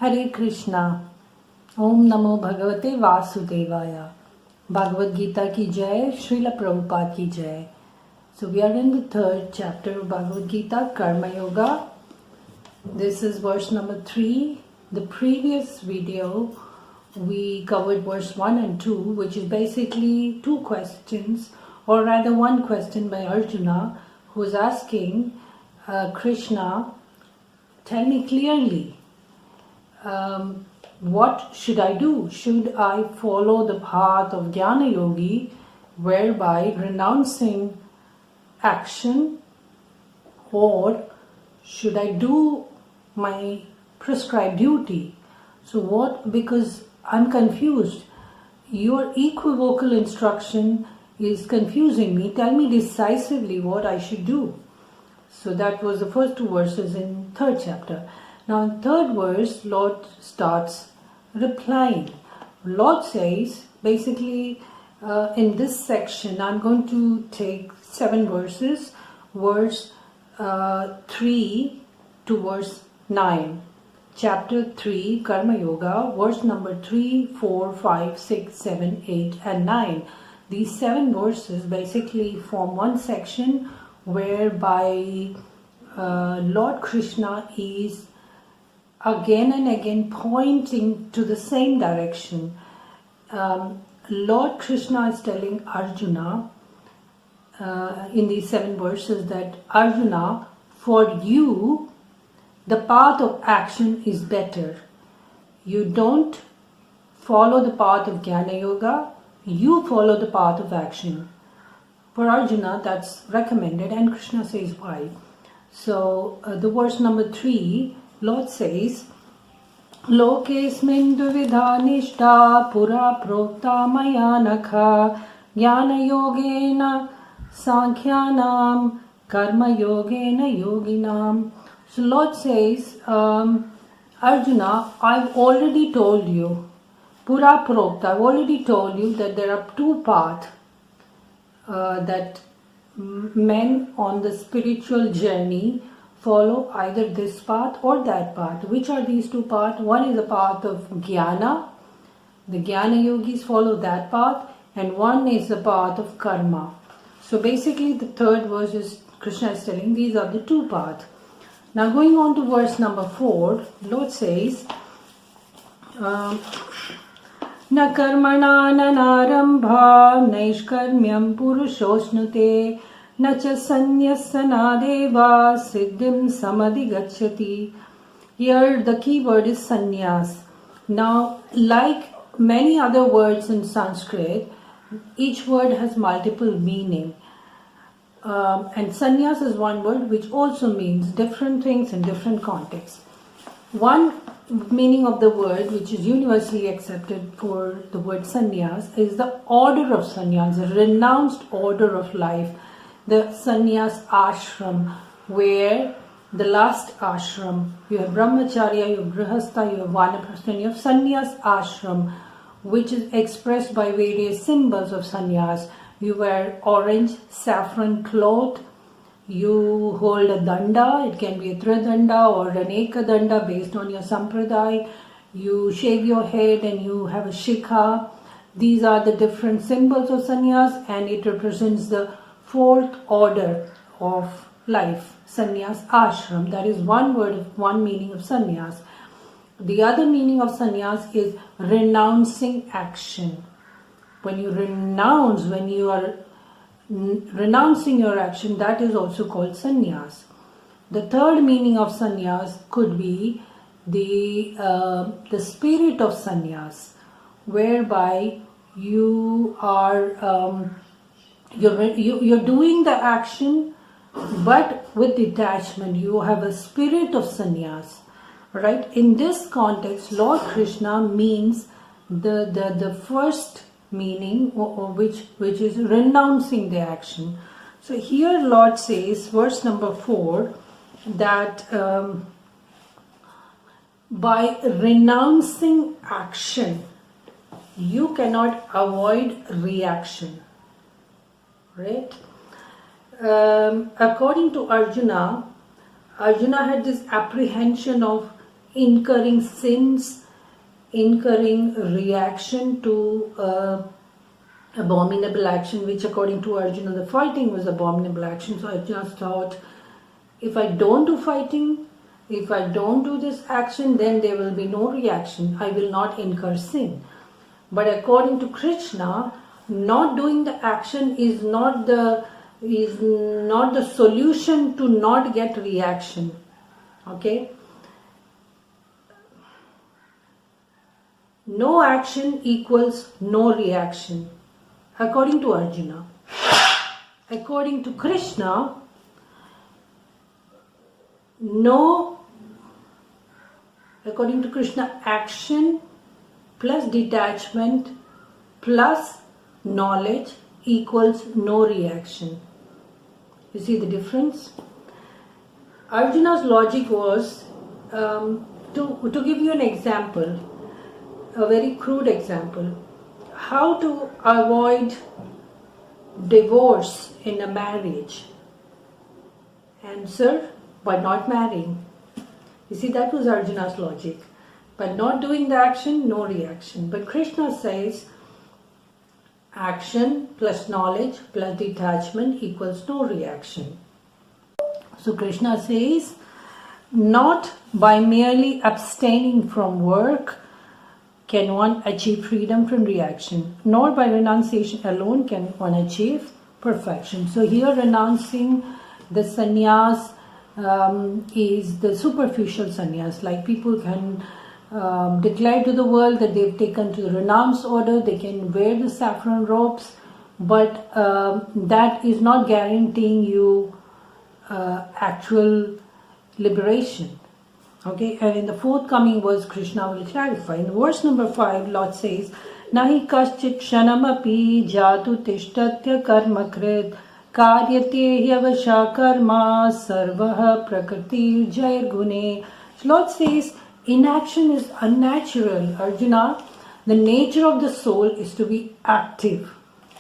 Hare Krishna. Om Namo Bhagavate Vasudevaya. Bhagavad Gita ki jai, Srila Prabhupada ki jai. So we are in the third chapter of Bhagavad Gita, Karma Yoga. This is verse number 3. The previous video we covered verse 1 and 2, which is basically two questions, or rather one question by Arjuna, who is asking Krishna, tell me clearly, what should I do? Should I follow the path of Jnana Yogi, whereby renouncing action, or should I do my prescribed duty? So what, because I'm confused. Your equivocal instruction is confusing me. Tell me decisively what I should do. So that was the first two verses in third chapter. Now in third verse, Lord starts replying. Lord says, basically in this section, I'm going to take 7 verses, verse 3 to verse 9. Chapter 3, Karma Yoga, verse number 3, 4, 5, 6, 7, 8 and 9. These 7 verses basically form one section whereby Lord Krishna is again and again pointing to the same direction. Lord Krishna is telling Arjuna in these 7 verses that Arjuna, for you, the path of action is better. You don't follow the path of Jnana Yoga, you follow the path of action. For Arjuna, that's recommended, and Krishna says why. So, the verse number 3, Lord says, Lokesmin duvidha nishta pura prokta maya nakha jnana yogena sankhyanam karma yogena yoginam. So Lord says, Arjuna, I've already told you, pura prokta, I've already told you that there are 2 paths that men on the spiritual journey follow, either this path or that path. Which are these 2 paths? One is the path of Jnana, the Jnana yogis follow that path, and one is the path of karma. So basically the third verse is Krishna is telling these are the 2 paths. Now going on to verse number 4, Lord says, Na karmana nanarambha naishkarmyam purushosnute na cha sanyasana deva siddhim samadhigacchati. Here the key word is sannyas. Now, like many other words in Sanskrit, each word has multiple meaning. And sannyas is one word which also means different things in different contexts. One meaning of the word which is universally accepted for the word sannyas is the order of sannyas, the renounced order of life, the sannyas ashram, where the last ashram, you have brahmacharya, you have grihastha, you have vanaprastha, you have sannyas ashram, which is expressed by various symbols of sannyas. You wear orange saffron cloth, you hold a danda, it can be a tridanda or an ekadanda based on your sampradaya, you shave your head and you have a shikha. These are the different symbols of sannyas, and it represents the 4th order of life, sannyas ashram. That is one word, one meaning of sannyas. The other meaning of sannyas is renouncing action. When you renounce, when you are renouncing your action, that is also called sannyas. The third meaning of sannyas could be the spirit of sannyas, whereby you are you're doing the action, but with detachment. You have a spirit of sannyas, right? In this context, Lord Krishna means the first meaning, which is renouncing the action. So here Lord says, verse number 4, that by renouncing action, you cannot avoid reaction, right? According to Arjuna, Arjuna had this apprehension of incurring sins, incurring reaction to abominable action, which according to Arjuna, the fighting was abominable action. So Arjuna thought, if I don't do fighting, if I don't do this action, then there will be no reaction. I will not incur sin. But according to Krishna, not doing the action is not the solution to not get reaction. Okay? No action equals no reaction, according to Arjuna. According to Krishna, action plus detachment plus knowledge equals no reaction. You see the difference? Arjuna's logic was, to give you an example, a very crude example, how to avoid divorce in a marriage. Answer, by not marrying. You see, that was Arjuna's logic. By not doing the action, no reaction. But Krishna says, action plus knowledge plus detachment equals no reaction. So Krishna says, not by merely abstaining from work can one achieve freedom from reaction, nor by renunciation alone can one achieve perfection. So here renouncing the sannyas is the superficial sannyas. Like people can declare to the world that they've taken to the renounce order, they can wear the saffron robes, but that is not guaranteeing you actual liberation. Okay, and in the forthcoming verse, Krishna will clarify. In verse number 5, Lord says, Nahi kaschit kshanamapi jatu tishtatya karmakrit karyate hyavasha karma sarvaha prakriti jair gune. Lord says, inaction is unnatural, Arjuna. The nature of the soul is to be active.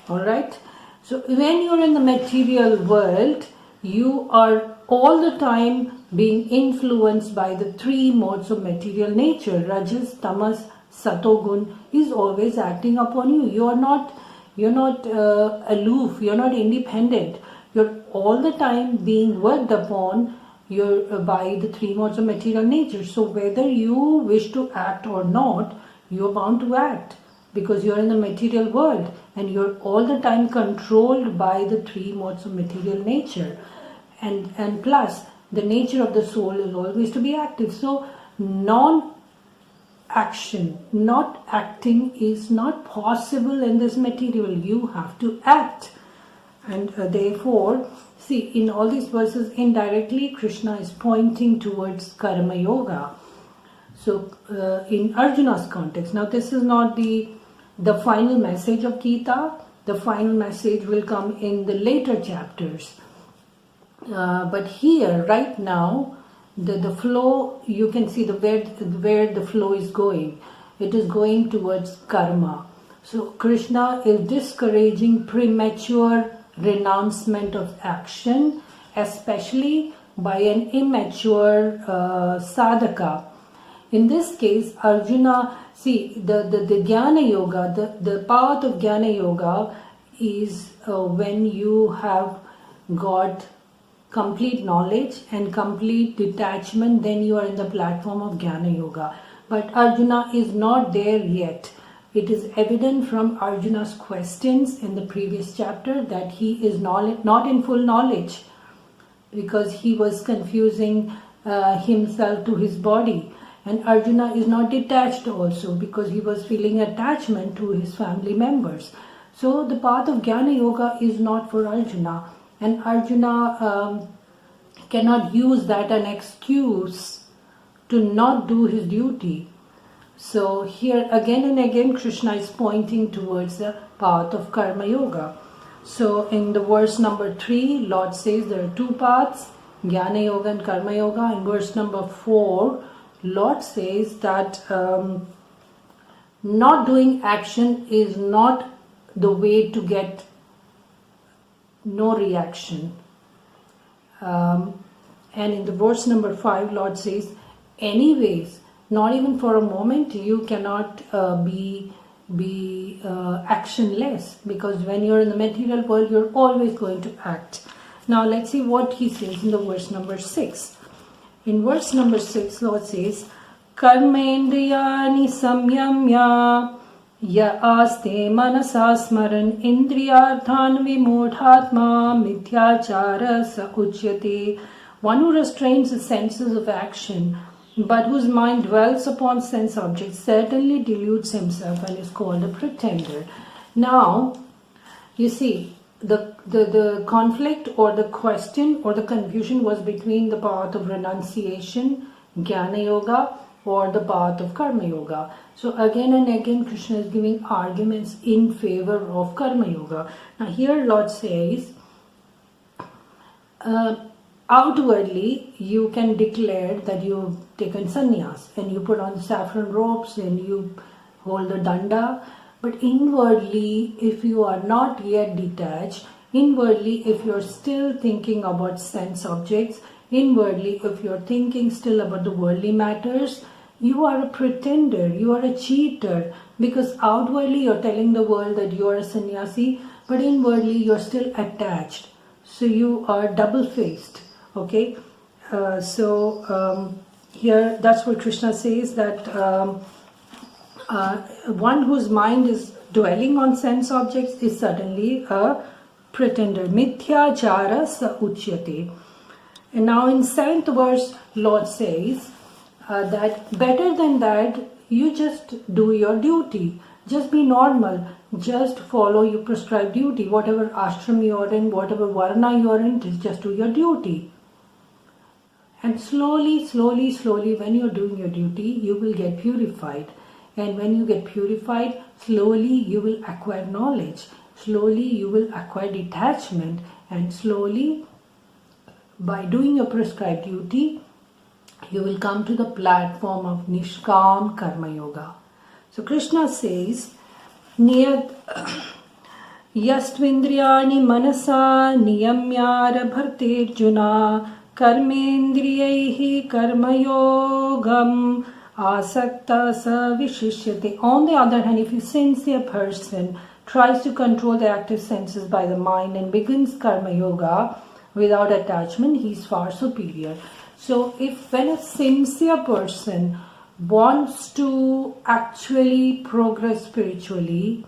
Alright? So when you're in the material world, you are all the time being influenced by the three modes of material nature. Rajas, Tamas, Satogun is always acting upon you. You're not aloof, you're not independent. You're all the time being worked upon by the three modes of material nature. So whether you wish to act or not, you're bound to act because you're in the material world and you're all the time controlled by the three modes of material nature. And plus, the nature of the soul is always to be active. So non-action, not acting is not possible in this material. You have to act. And therefore, see, in all these verses, indirectly, Krishna is pointing towards Karma Yoga. So, in Arjuna's context, now this is not the final message of Gita. The final message will come in the later chapters. But here, right now, the flow, you can see where the flow is going. It is going towards karma. So Krishna is discouraging premature renouncement of action, especially by an immature sadhaka. In this case, Arjuna, see, the Jnana Yoga, the path of Jnana Yoga is when you have got complete knowledge and complete detachment, then you are in the platform of Jnana Yoga. But Arjuna is not there yet. It is evident from Arjuna's questions in the previous chapter that he is not in full knowledge because he was confusing himself to his body. And Arjuna is not detached also because he was feeling attachment to his family members. So the path of Jnana Yoga is not for Arjuna. And Arjuna cannot use that an excuse to not do his duty. So here again and again Krishna is pointing towards the path of Karma Yoga. So in the verse number 3, Lord says there are two paths, Jnana Yoga and Karma Yoga. In verse number 4, Lord says that not doing action is not the way to get no reaction. And in the verse number 5, Lord says, anyways, Not even for a moment you cannot be actionless, because when you're in the material world you're always going to act. Now let's see what he says in the verse number 6. In verse number 6, Lord says, Karmendriyani samyamya ya aste manasa smaran indriyarthan vimodhatma mithyachara sa uchyate. One who restrains the senses of action, but whose mind dwells upon sense objects, certainly deludes himself and is called a pretender. Now, you see, the conflict or the question or the confusion was between the path of renunciation, Jnana Yoga, or the path of Karma Yoga. So again and again Krishna is giving arguments in favor of Karma Yoga. Now here Lord says, outwardly you can declare that you've taken sannyas and you put on the saffron robes and you hold the danda, but inwardly, if you are not yet detached, inwardly if you're still thinking about sense objects, inwardly if you're thinking still about the worldly matters, you are a pretender, you are a cheater, because outwardly you're telling the world that you are a sannyasi, but inwardly you're still attached. So you are double-faced. Okay, here that's what Krishna says, that one whose mind is dwelling on sense objects is certainly a pretender. Mithyachara sa uchyate. And now in 7th verse, Lord says that better than that, you just do your duty. Just be normal. Just follow your prescribed duty. Whatever ashram you are in, whatever varna you are in, just do your duty. And slowly, when you're doing your duty, you will get purified. And when you get purified, slowly you will acquire knowledge. Slowly you will acquire detachment. And slowly, by doing your prescribed duty, you will come to the platform of Nishkam Karma Yoga. So Krishna says, Niyat Yastvindriyani manasa niyamyara bhartirjuna karmendriyaihi karmayogam asakta sa vishishyate. On the other hand, if a sincere person tries to control the active senses by the mind and begins karma yoga without attachment, he is far superior. So when a sincere person wants to actually progress spiritually,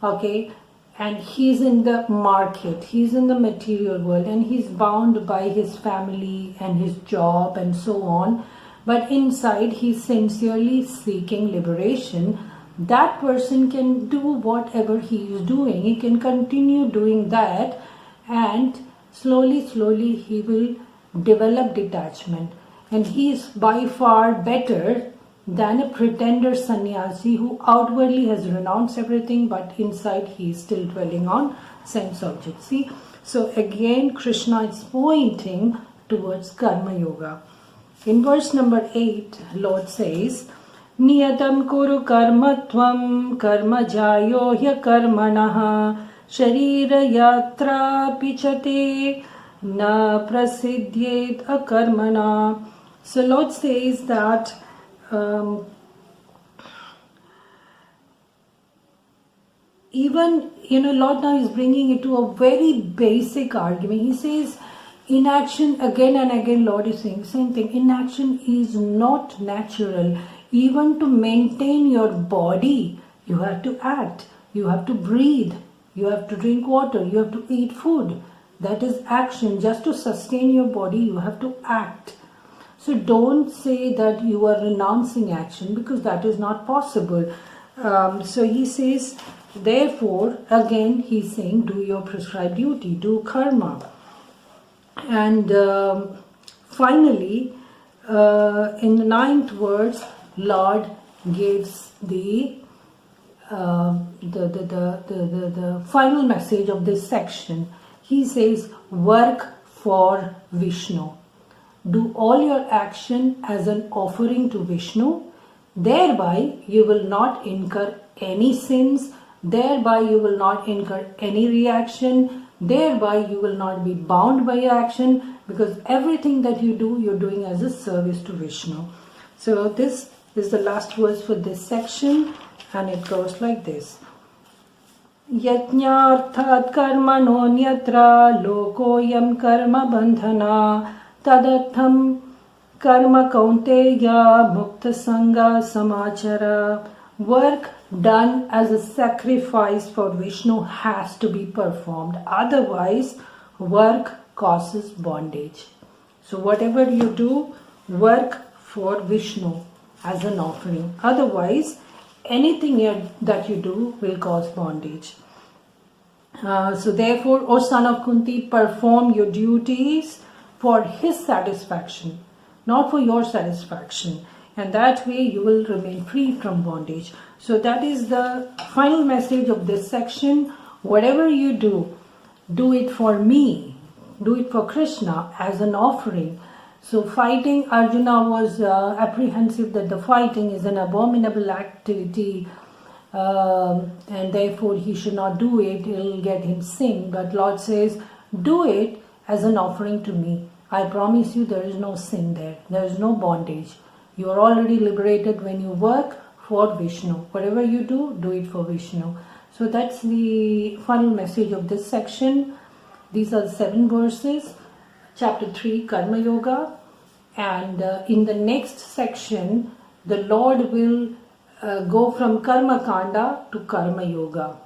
okay, and he's in the market, he's in the material world, and he's bound by his family and his job and so on, but inside he's sincerely seeking liberation, that person can do whatever he is doing. He can continue doing that, and slowly he will develop detachment. And he is by far better than a pretender sannyasi who outwardly has renounced everything, but inside he is still dwelling on sense objects. See, so again Krishna is pointing towards karma yoga. In verse number 8, Lord says, Niyatam kuru karmatvam karma jayo hya karmanaha sharira yatra pichate na prasidyet akarmana. So Lord says that even, Lord now is bringing it to a very basic argument. He says, inaction, again and again Lord is saying same thing. Inaction is not natural. Even to maintain your body, you have to act. You have to breathe. You have to drink water. You have to eat food. That is action. Just to sustain your body, you have to act. So don't say that you are renouncing action, because that is not possible. So he says, therefore, again he's saying, do your prescribed duty, do karma. And finally, in the 9th verse, Lord gives the final message of this section. He says, work for Vishnu. Do all your action as an offering to Vishnu. Thereby you will not incur any sins. Thereby you will not incur any reaction. Thereby you will not be bound by action, because everything that you do, you're doing as a service to Vishnu. So this This is the last verse for this section, and it goes like this. Yajñarthat karmanonyatra lokoyam karma bandhana tadartham karma kaunteya mukta sangha samachara. Work done as a sacrifice for Vishnu has to be performed. Otherwise, work causes bondage. So whatever you do, work for Vishnu as an offering. Otherwise, anything that you do will cause bondage. So therefore, O son of Kunti, perform your duties for his satisfaction, not for your satisfaction. And that way you will remain free from bondage. So that is the final message of this section. Whatever you do, do it for me. Do it for Krishna as an offering. So fighting, Arjuna was apprehensive that the fighting is an abominable activity and therefore he should not do it. It will get him sin. But Lord says, do it as an offering to me. I promise you there is no sin there. There is no bondage. You are already liberated when you work for Vishnu. Whatever you do, do it for Vishnu. So that's the final message of this section. These are the 7 verses. Chapter 3, Karma Yoga. And in the next section, the Lord will go from Karma Kanda to Karma Yoga.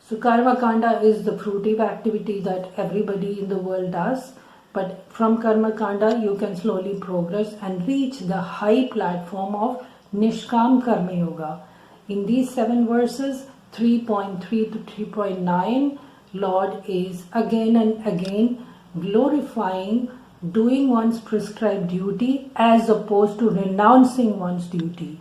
So Karma Kanda is the fruitive activity that everybody in the world does. But from Karma Kanda, you can slowly progress and reach the high platform of Nishkam Karma Yoga. In these 7 verses, 3.3 to 3.9, Lord is again and again glorifying doing one's prescribed duty as opposed to renouncing one's duty.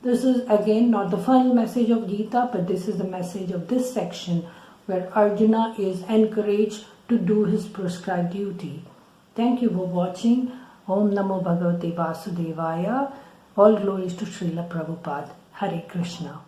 This is again not the final message of Gita, but this is the message of this section where Arjuna is encouraged to do his prescribed duty. Thank you for watching. Om Namo Bhagavate Vasudevaya. All glories to Srila Prabhupada. Hare Krishna.